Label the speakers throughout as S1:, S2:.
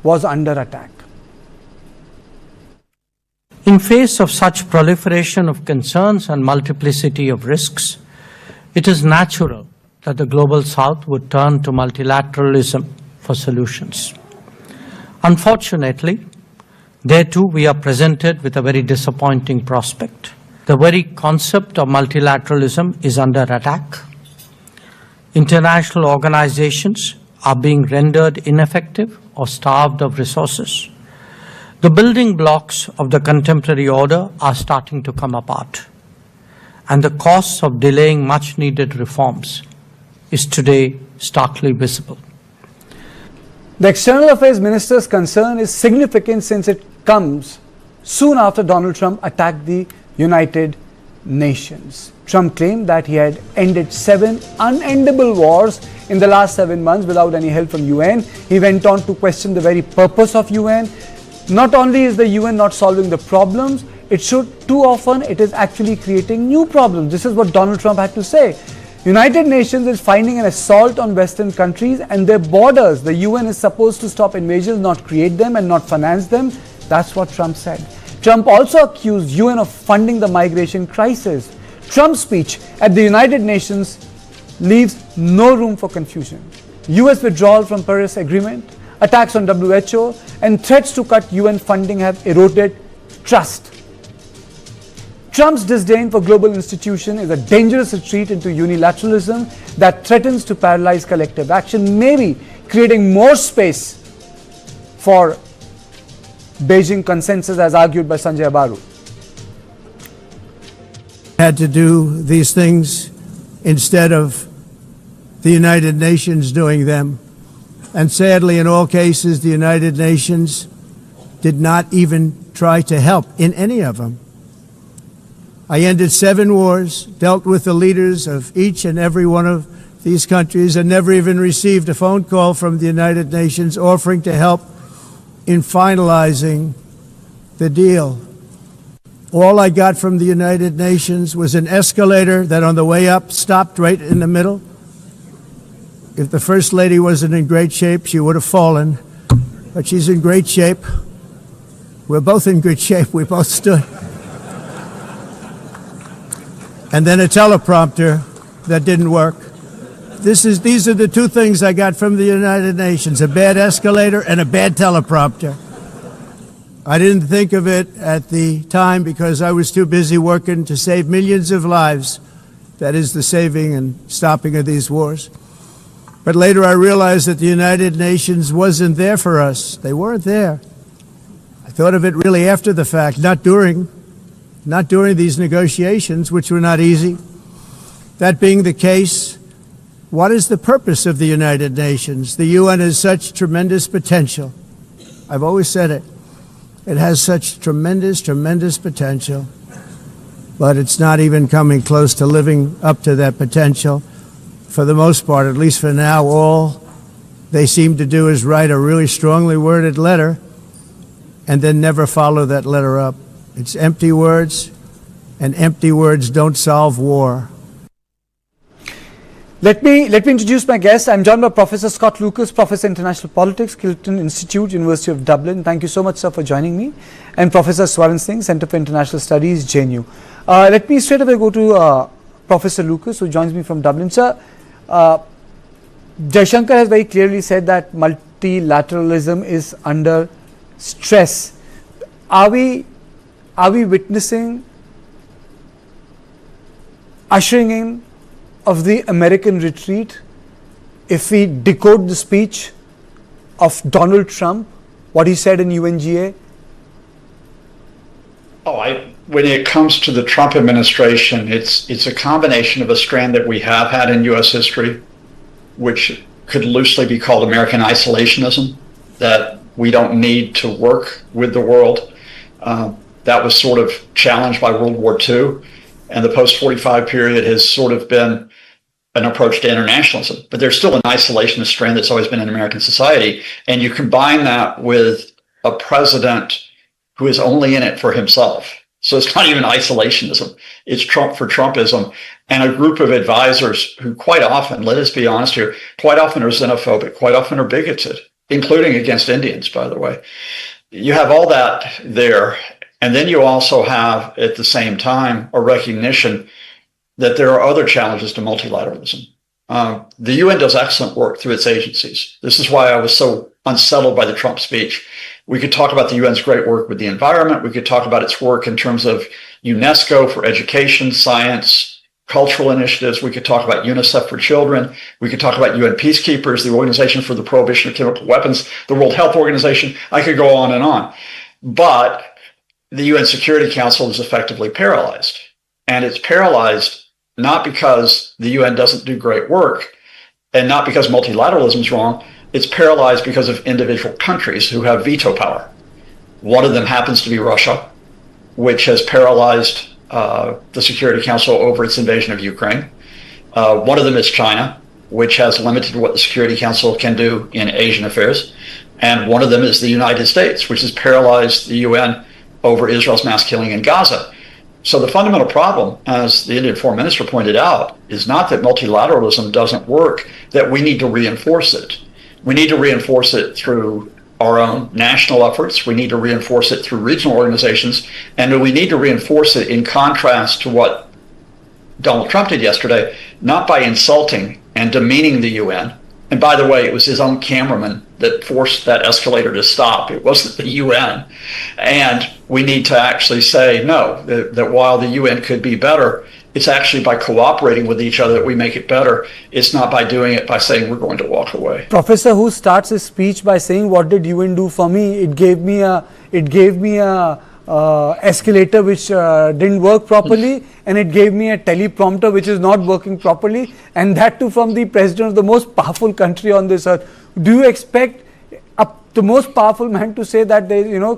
S1: was under attack.
S2: In face of such proliferation of concerns and multiplicity of risks, it is natural that the Global South would turn to multilateralism for solutions. Unfortunately, there too we are presented with a very disappointing prospect. The very concept of multilateralism is under attack. International organizations are being rendered ineffective or starved of resources. The building blocks of the contemporary order are starting to come apart, and the costs of delaying much-needed reforms is today starkly visible.
S1: The External Affairs Minister's concern is significant since it comes soon after Donald Trump attacked the United Nations. Trump claimed that he had ended 7 unendable wars in the last 7 months without any help from UN. He went on to question the very purpose of UN. Not only is the UN not solving the problems, too often it is actually creating new problems. This is what Donald Trump had to say. United Nations is finding an assault on Western countries and their borders. The UN is supposed to stop invasions, not create them and not finance them. That's what Trump said. Trump also accused UN of funding the migration crisis. Trump's speech at the United Nations leaves no room for confusion. US withdrawal from Paris Agreement, attacks on WHO, and threats to cut UN funding have eroded trust. Trump's disdain for global institutions is a dangerous retreat into unilateralism that threatens to paralyze collective action, maybe creating more space for Beijing consensus as argued by Sanjay Baru.
S3: Had to do these things instead of the United Nations doing them. And sadly, in all cases, the United Nations did not even try to help in any of them. I ended 7 wars, dealt with the leaders of each and every one of these countries, and never even received a phone call from the United Nations offering to help in finalizing the deal. All I got from the United Nations was an escalator that on the way up stopped right in the middle. If the First Lady wasn't in great shape, she would have fallen, but she's in great shape. We're both in good shape. We both stood. And then a teleprompter that didn't work. These are the 2 things I got from the United Nations, a bad escalator and a bad teleprompter. I didn't think of it at the time because I was too busy working to save millions of lives. That is the saving and stopping of these wars. But later I realized that the United Nations wasn't there for us. They weren't there. I thought of it really after the fact, not during these negotiations, which were not easy. That being the case, what is the purpose of the United Nations? The UN has such tremendous potential. I've always said it. It has such tremendous, tremendous potential, but it's not even coming close to living up to that potential. For the most part, at least for now, all they seem to do is write a really strongly worded letter and then never follow that letter up. It's empty words, and empty words don't solve war.
S1: Let me introduce my guest. I'm joined by Professor Scott Lucas, Professor International Politics, Kilton Institute, University of Dublin. Thank you so much, sir, for joining me. And Professor Swaran Singh, Center for International Studies, JNU. Let me straight away go to Professor Lucas, who joins me from Dublin. Sir, Jaishankar has very clearly said that multilateralism is under stress. Are we witnessing ushering in of the American retreat if we decode the speech of Donald Trump, what he said in UNGA?
S4: When it comes to the Trump administration, it's a combination of a strand that we have had in U.S. history, which could loosely be called American isolationism, that we don't need to work with the world. That was sort of challenged by World War II, and the post-45 period has sort of been an approach to internationalism. But there's still an isolationist strand that's always been in American society, and you combine that with a president who is only in it for himself. So it's not even isolationism. It's Trump for Trumpism, and a group of advisors who quite often, let us be honest here, quite often are xenophobic, quite often are bigoted. including against Indians, by the way. You have all that there. And then you also have, at the same time, a recognition that there are other challenges to multilateralism. The UN does excellent work through its agencies. This is why I was so unsettled by the Trump speech. We could talk about the UN's great work with the environment. We could talk about its work in terms of UNESCO for education, science, cultural initiatives. We could talk about UNICEF for children. We could talk about UN peacekeepers, the Organization for the Prohibition of Chemical Weapons, the World Health Organization. I could go on and on. But the UN Security Council is effectively paralyzed. And it's paralyzed not because the UN doesn't do great work and not because multilateralism is wrong. It's paralyzed because of individual countries who have veto power. One of them happens to be Russia, which has paralyzed the Security Council over its invasion of Ukraine. One of them is China, which has limited what the Security Council can do in Asian affairs. And one of them is the United States, which has paralyzed the UN over Israel's mass killing in Gaza. So the fundamental problem, as the Indian Foreign Minister pointed out, is not that multilateralism doesn't work, that we need to reinforce it. We need to reinforce it through our own national efforts. We need to reinforce it through regional organizations. And we need to reinforce it in contrast to what Donald Trump did yesterday, not by insulting and demeaning the UN. And by the way, it was his own cameraman that forced that escalator to stop. It wasn't the UN. And we need to actually say, no, that while the UN could be better, it's actually by cooperating with each other that we make it better. It's not by doing it by saying we're going to walk away.
S1: Professor who starts his speech by saying, what did UN do for me? It gave me a escalator which didn't work properly, and it gave me a teleprompter which is not working properly, and that too from the president of the most powerful country on this earth. Do you expect the most powerful man to say that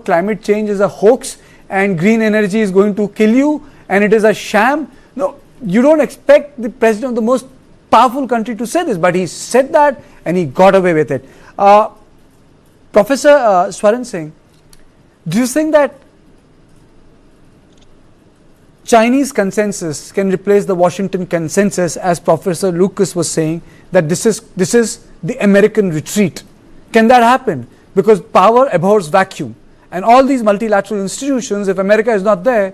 S1: climate change is a hoax and green energy is going to kill you and it is a sham? No, you don't expect the president of the most powerful country to say this, but he said that and he got away with it. Professor Swaran Singh, do you think that Chinese consensus can replace the Washington consensus, as Professor Lucas was saying, that this is the American retreat? Can that happen? Because power abhors vacuum, and all these multilateral institutions, if America is not there,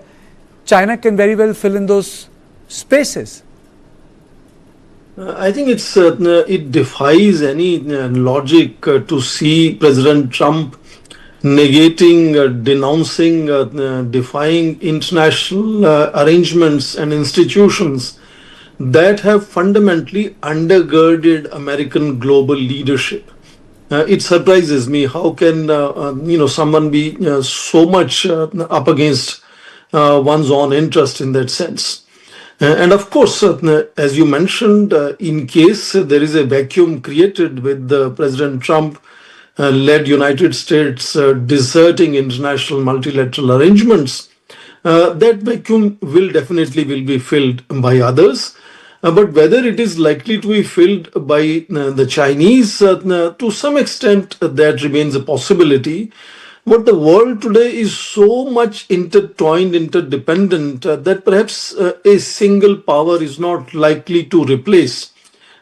S1: China can very well fill in those spaces.
S5: I think it defies any logic to see President Trump negating, denouncing, defying international arrangements and institutions that have fundamentally undergirded American global leadership. It surprises me how can someone be so much up against one's own interest in that sense. And of course, as you mentioned, in case there is a vacuum created with President Trump led United States deserting international multilateral arrangements, that vacuum will be filled by others. But whether it is likely to be filled by the Chinese, to some extent that remains a possibility. But the world today is so much intertwined, interdependent, that perhaps a single power is not likely to replace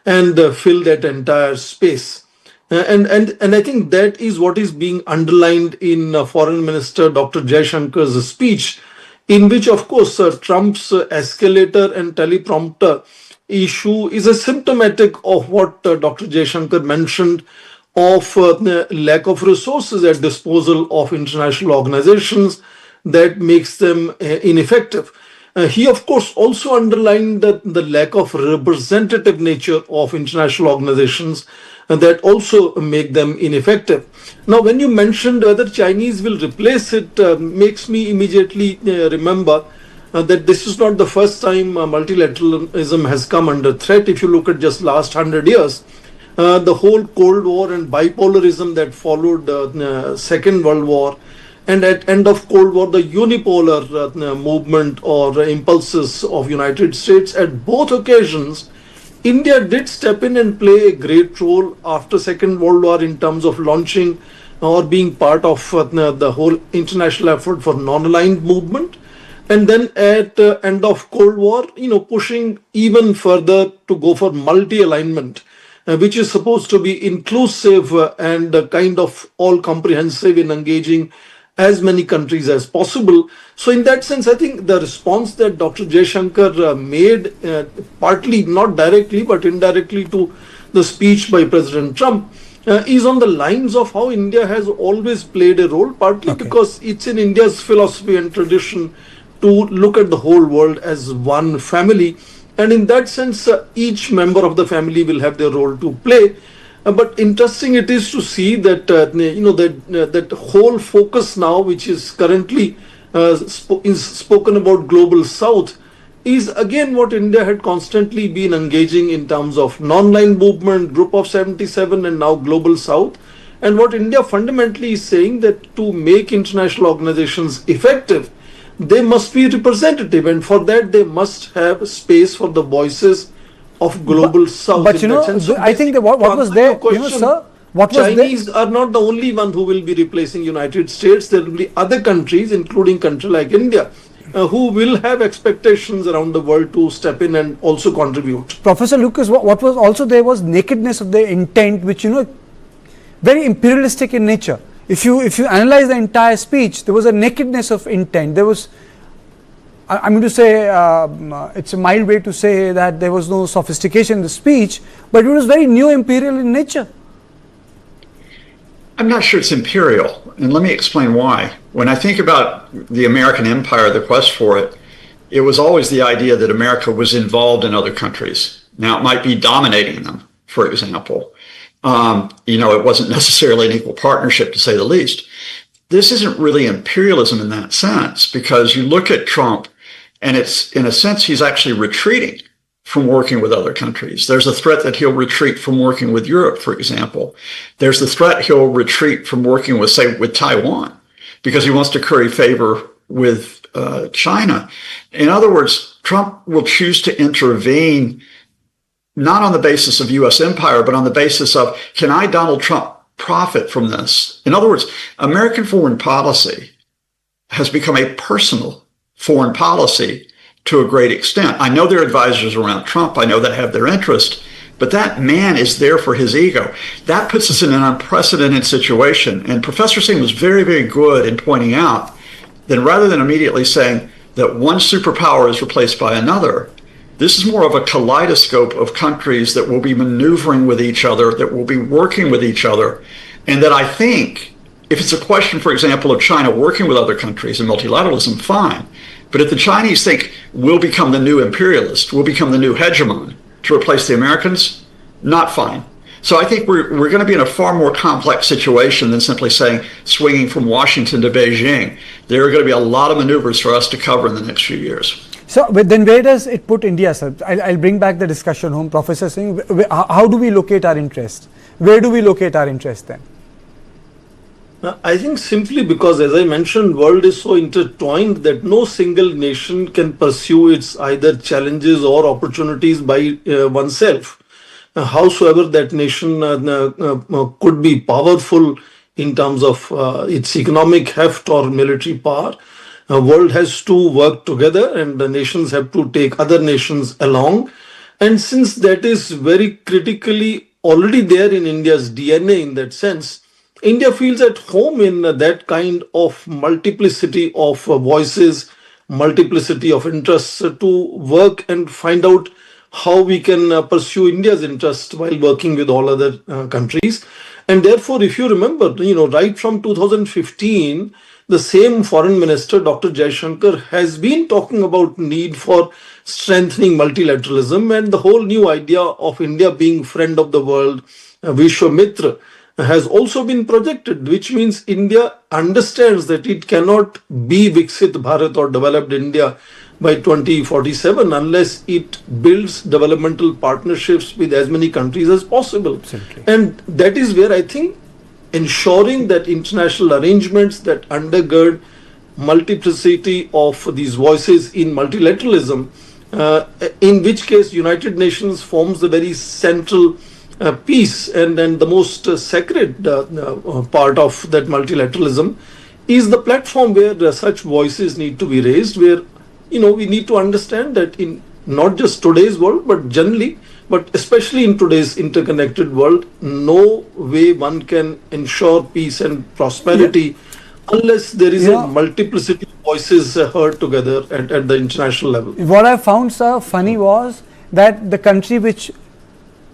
S5: and fill that entire space. And I think that is what is being underlined in Foreign Minister Dr. Jaishankar's speech, in which, of course, Trump's escalator and teleprompter issue is a symptomatic of what Dr. Jaishankar mentioned of lack of resources at disposal of international organizations that makes them ineffective. He, of course, also underlined that the lack of representative nature of international organizations that also make them ineffective. Now, when you mentioned whether Chinese will replace it, makes me immediately remember that this is not the first time multilateralism has come under threat. If you look at just last 100 years, the whole Cold War and bipolarism that followed the Second World War, and at end of Cold War, the unipolar movement or impulses of United States, at both occasions, India did step in and play a great role after Second World War in terms of launching or being part of the whole international effort for non-aligned movement. And then at end of Cold War, pushing even further to go for multi-alignment which is supposed to be inclusive and kind of all comprehensive in engaging as many countries as possible. So in that sense, I think the response that Dr. Jaishankar made, partly, not directly, but indirectly to the speech by President Trump, is on the lines of how India has always played a role, partly because it's in India's philosophy and tradition to look at the whole world as one family. And in that sense, each member of the family will have their role to play. But interesting it is to see that that whole focus now, which is currently is spoken about global South, is again what India had constantly been engaging in terms of non-line movement, Group of 77, and now global South. And what India fundamentally is saying that to make international organizations effective, they must be representative, and for that they must have space for the voices of global South.
S1: But so I think that what was there, sir, what was
S5: Chinese are not the only one who will be replacing United States. There will be other countries, including country like India, who will have expectations around the world to step in and also contribute.
S1: Professor Lucas, what was also there was nakedness of the intent, which very imperialistic in nature. If you analyze the entire speech, there was a nakedness of intent. There was, I'm going to say, it's a mild way to say that there was no sophistication in the speech, but it was very neo-imperial in nature.
S4: I'm not sure it's imperial, and let me explain why. When I think about the American empire, the quest for it, it was always the idea that America was involved in other countries. Now, it might be dominating them, for example. It wasn't necessarily an equal partnership, to say the least. This isn't really imperialism in that sense, because you look at Trump, and it's, in a sense, he's actually retreating from working with other countries. There's a threat that he'll retreat from working with Europe, for example. There's the threat he'll retreat from working with, say, with Taiwan, because he wants to curry favor with China. In other words, Trump will choose to intervene not on the basis of U.S. empire, but on the basis of, can I, Donald Trump, profit from this? In other words, American foreign policy has become a personal foreign policy to a great extent. I know there are advisors around Trump. I know that have their interest, but that man is there for his ego. That puts us in an unprecedented situation. And Professor Singh was very, very good in pointing out that rather than immediately saying that one superpower is replaced by another, this is more of a kaleidoscope of countries that will be maneuvering with each other, that will be working with each other. And that I think, if it's a question, for example, of China working with other countries and multilateralism, fine. But if the Chinese think we'll become the new imperialist, we'll become the new hegemon to replace the Americans, not fine. So I think we're going to be in a far more complex situation than simply saying swinging from Washington to Beijing. There are going to be a lot of maneuvers for us to cover in the next few years.
S1: So then where does it put India, sir? I'll bring back the discussion home. Professor Singh, how do we locate our interest? Where do we locate our interest then?
S5: I think simply because, as I mentioned, world is so intertwined that no single nation can pursue its either challenges or opportunities by oneself. Howsoever that nation could be powerful in terms of its economic heft or military power, world has to work together, and the nations have to take other nations along. And since that is very critically already there in India's DNA in that sense, India feels at home in that kind of multiplicity of voices, multiplicity of interests to work and find out how we can pursue India's interest while working with all other countries. And therefore, if you remember, right from 2015, the same foreign minister, Dr. Jaishankar, has been talking about need for strengthening multilateralism and the whole new idea of India being friend of the world, Vishwamitra, has also been projected, which means India understands that it cannot be Viksit Bharat or developed India by 2047 unless it builds developmental partnerships with as many countries as possible.
S1: Absolutely.
S5: And that is where I think ensuring that international arrangements that undergird multiplicity of these voices in multilateralism, in which case United Nations forms the very central piece and the most sacred part of that multilateralism, is the platform where such voices need to be raised, where we need to understand that in not just today's world but generally But especially in today's interconnected world, no way one can ensure peace and prosperity unless there is a multiplicity of voices heard together at the international level.
S1: What I found, sir, funny was that the country which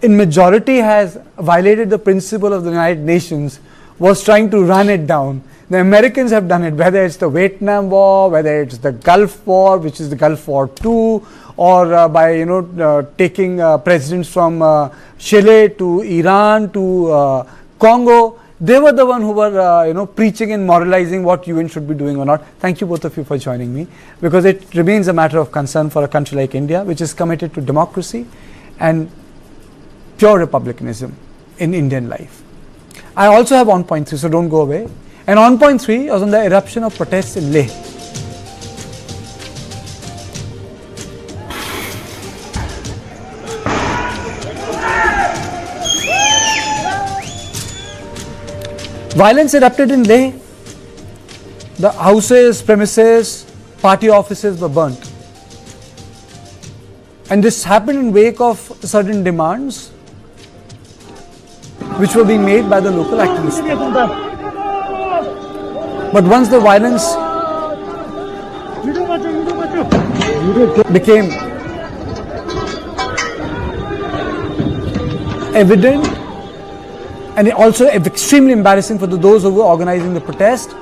S1: in majority has violated the principle of the United Nations was trying to run it down. The Americans have done it, whether it's the Vietnam War, whether it's the Gulf War, which is the Gulf War II, or by taking presidents from Chile to Iran to Congo. They were the one who were preaching and moralizing what UN should be doing or not. Thank you both of you for joining me, because it remains a matter of concern for a country like India, which is committed to democracy and pure republicanism in Indian life. I also have on point 3, so don't go away. And on point 3 was on the eruption of protests in Leh. Violence erupted in Leh. The houses, premises, party offices were burnt. And this happened in wake of certain demands which were being made by the local activists. But once the violence became evident, and also extremely embarrassing for those who were organizing the protest,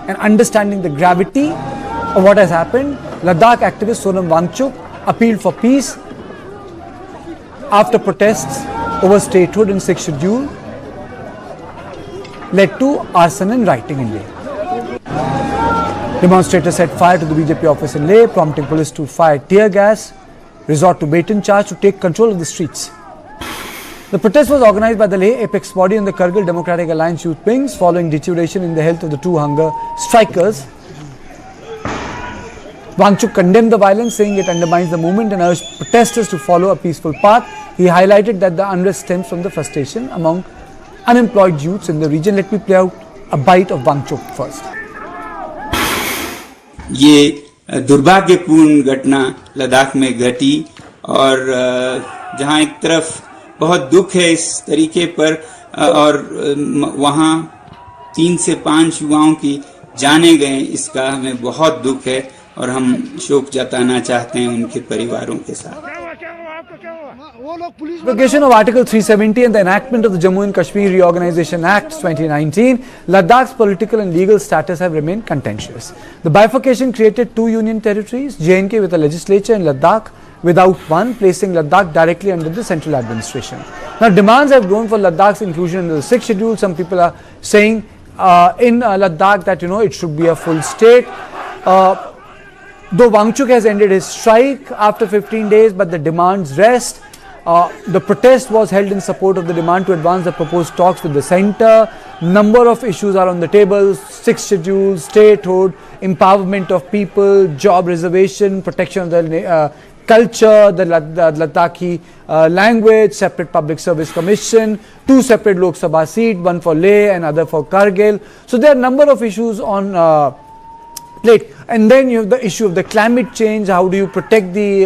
S1: and understanding the gravity of what has happened, Ladakh activist Sonam Wangchuk appealed for peace after protests over statehood and sixth schedule led to arson and rioting in Leh. Demonstrators set fire to the BJP office in Leh, prompting police to fire tear gas, resort to bait-and charge to take control of the streets. The protest was organized by the Leh apex body and the Kargil Democratic Alliance youth wings following deterioration in the health of the two hunger strikers. Wangchuk condemned the violence, saying it undermines the movement, and urged protesters to follow a peaceful path. He highlighted that the unrest stems from the frustration among unemployed youths in the region. Let me play out a bite of Wangchuk first.
S6: ये दुर्भाग्यपूर्ण घटना लद्दाख में घटी, और जहां एक तरफ बहुत दुख है इस तरीके पर, और वहां 3 से 5 युवाओं की जाने गए, इसका हमें बहुत दुख है और हम शोक जताना चाहते हैं उनके परिवारों के साथ.
S1: Application of Article 370 and the enactment of the Jammu and Kashmir Reorganization Act 2019, Ladakh's political and legal status have remained contentious. The bifurcation created 2 union territories, JNK with a legislature and Ladakh without one, placing Ladakh directly under the central administration. Now, demands have grown for Ladakh's inclusion in the 6th schedule. Some people are saying in Ladakh that it should be a full state. Though Wangchuk has ended his strike after 15 days, but the demands rest. The protest was held in support of the demand to advance the proposed talks with the centre. Number of issues are on the table: 6th schedule, statehood, empowerment of people, job reservation, protection of the culture, the Ladakhi language, separate public service commission, 2 separate Lok Sabha seats, one for Leh and other for Kargil. So there are a number of issues on plate. And then you have the issue of the climate change. How do you protect the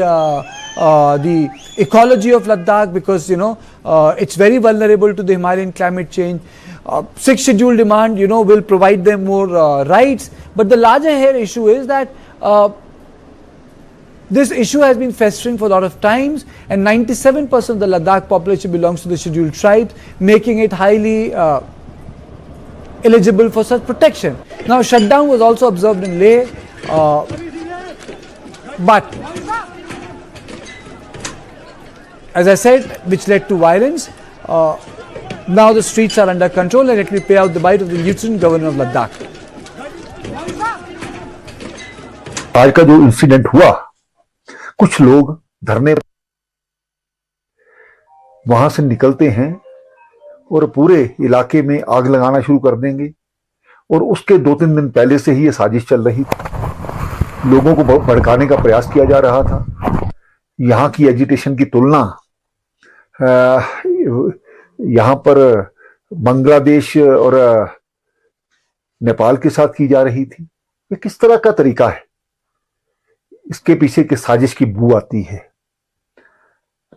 S1: ecology of Ladakh, because it's very vulnerable to the Himalayan climate change. 6th schedule demand will provide them more rights, but the larger here issue is that this issue has been festering for a lot of times, and 97% of the Ladakh population belongs to the scheduled tribes, making it highly eligible for such protection. Now, shutdown was also observed in Leh, but as I said, which led to violence. Now the streets are under control, and let me pay out the bite of the Lieutenant Governor of Ladakh.
S7: आज का जो incident हुआ, कुछ लोग धरने वहां से निकलते हैं और पूरे इलाके में आग लगाना शुरू कर देंगे, और उसके 2-3 दिन पहले से ही ये साजिश चल रही थी. लोगों को भड़काने का प्रयास किया जा रहा था. यहाँ की एजिटेशन की तुलना यहाँ पर बांग्लादेश और नेपाल के साथ की जा रही थी. ये किस तरह का तरीका है? इसके पीछे की साजिश की बू आती है.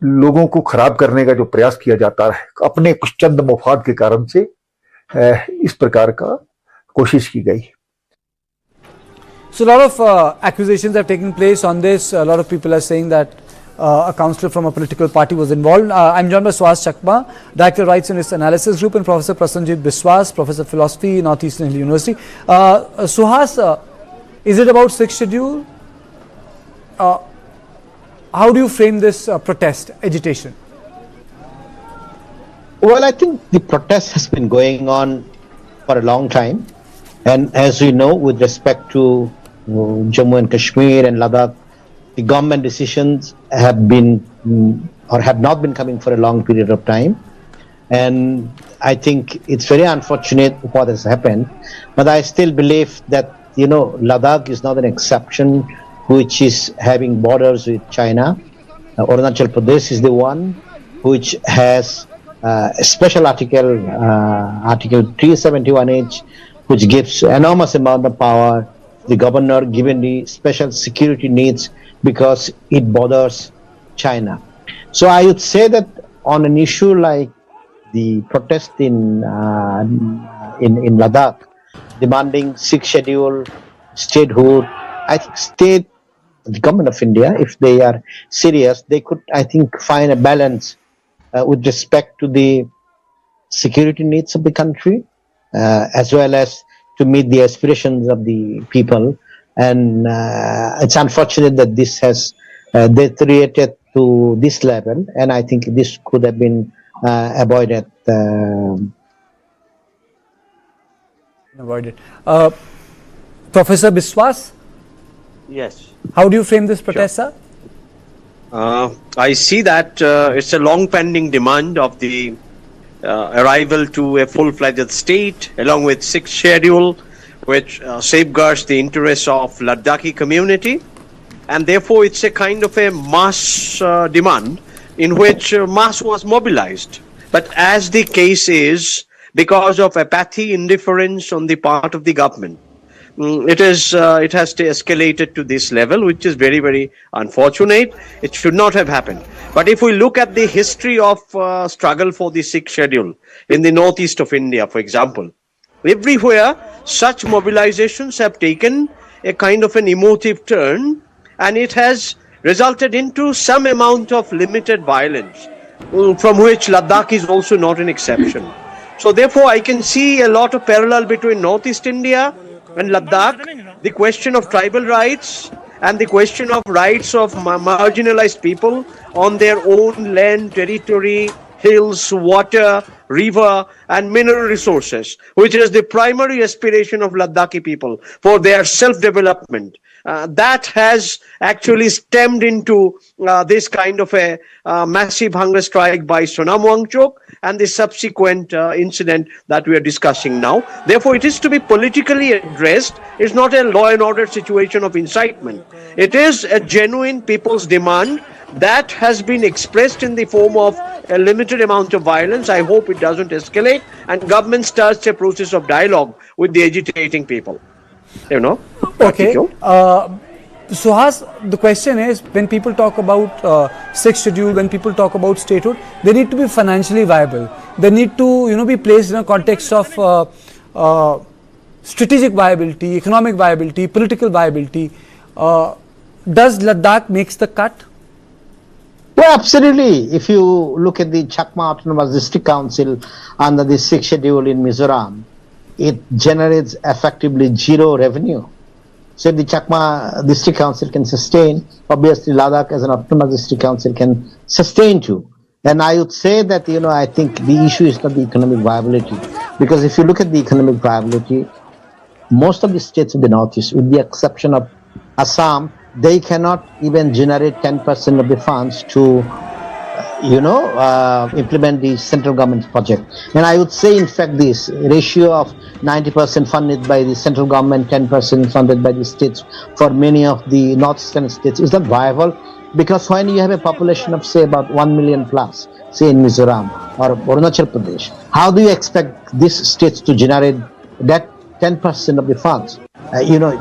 S7: लोगों को खराब करने का जो प्रयास किया जाता है अपने कुछ चंद मुफाद के कारण से इस प्रकार का कोशिश की गई।
S1: So a lot of accusations have taken place on this. A lot of people are saying that a councillor from a political party was involved. I'm joined by Suhas Chakma, Director of Rights and Risk Analysis Group, and Professor Prasanjit Biswas, Professor of Philosophy, Northeastern University. Suhas, is it about sixth schedule? How do you frame this protest, agitation?
S8: Well, I think the protest has been going on for a long time. And as we know, with respect to Jammu and Kashmir and Ladakh, the government decisions have been or have not been coming for a long period of time. And I think it's very unfortunate what has happened. But I still believe that, Ladakh is not an exception which is having borders with China. Arunachal Pradesh is the one which has a special article 371H, which gives enormous amount of power to the governor given the special security needs because it borders China. So I would say that on an issue like the protest in Ladakh, demanding sixth schedule, statehood, I think the government of India, if they are serious, they could, I think, find a balance with respect to the security needs of the country, as well as to meet the aspirations of the people. And it's unfortunate that this has deteriorated to this level, and I think this could have been avoided.
S1: Professor Biswas?
S9: Yes.
S1: How do you frame this protest, sir?
S9: I see that it's a long pending demand of the arrival to a full-fledged state along with sixth schedule, which safeguards the interests of Ladakhi community, and therefore it's a kind of a mass demand in which mass was mobilized. But as the case is, because of apathy, indifference on the part of the government, it has escalated to this level, which is very, very unfortunate. It should not have happened. But if we look at the history of struggle for the sixth schedule in the northeast of India, for example, everywhere such mobilizations have taken a kind of an emotive turn, and it has resulted into some amount of limited violence, from which Ladakh is also not an exception. So therefore, I can see a lot of parallel between Northeast India and Ladakh, the question of tribal rights and the question of rights of marginalized people on their own land, territory, hills, water, river, and mineral resources, which is the primary aspiration of Ladakhi people for their self-development. That has actually stemmed into this kind of a massive hunger strike by Sonam Wangchuk and the subsequent incident that we are discussing now. Therefore, it is to be politically addressed. It's not a law and order situation of incitement. It is a genuine people's demand that has been expressed in the form of a limited amount of violence. I hope it doesn't escalate and government starts a process of dialogue with the agitating people.
S1: Okay. Suhas, the question is, when people talk about sixth schedule, when people talk about statehood, they need to be financially viable. They need to, be placed in a context of strategic viability, economic viability, political viability. Does Ladakh makes the cut?
S8: Well, absolutely. If you look at the Chakma Autonomous District Council under the sixth schedule in Mizoram, it generates effectively zero revenue. So if the Chakma District Council can sustain, obviously Ladakh as an autonomous district council can sustain too. And I would say that, I think the issue is not the economic viability. Because if you look at the economic viability, most of the states of the Northeast, with the exception of Assam, they cannot even generate 10% of the funds to implement the central government project. And I would say, in fact, this ratio of 90% funded by the central government, 10% funded by the states for many of the northeastern states is not viable, because when you have a population of, say, about 1 million plus, say in Mizoram or Arunachal Pradesh, how do you expect these states to generate that 10% of the funds?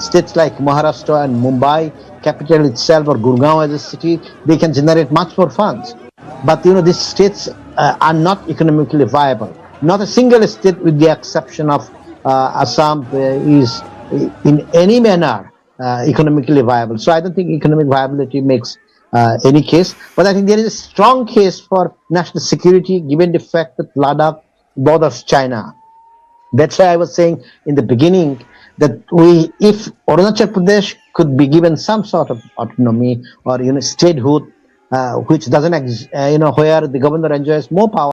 S8: States like Maharashtra and Mumbai, capital itself, or Gurgaon as a city, they can generate much more funds. but these states are not economically viable. Not a single state, with the exception of Assam, is in any manner economically viable. So I don't think economic viability makes any case, but I think there is a strong case for national security given the fact that Ladakh borders China. That's why I was saying in the beginning that if Arunachal Pradesh could be given some sort of autonomy or statehood, which doesn't, where the governor enjoys more power.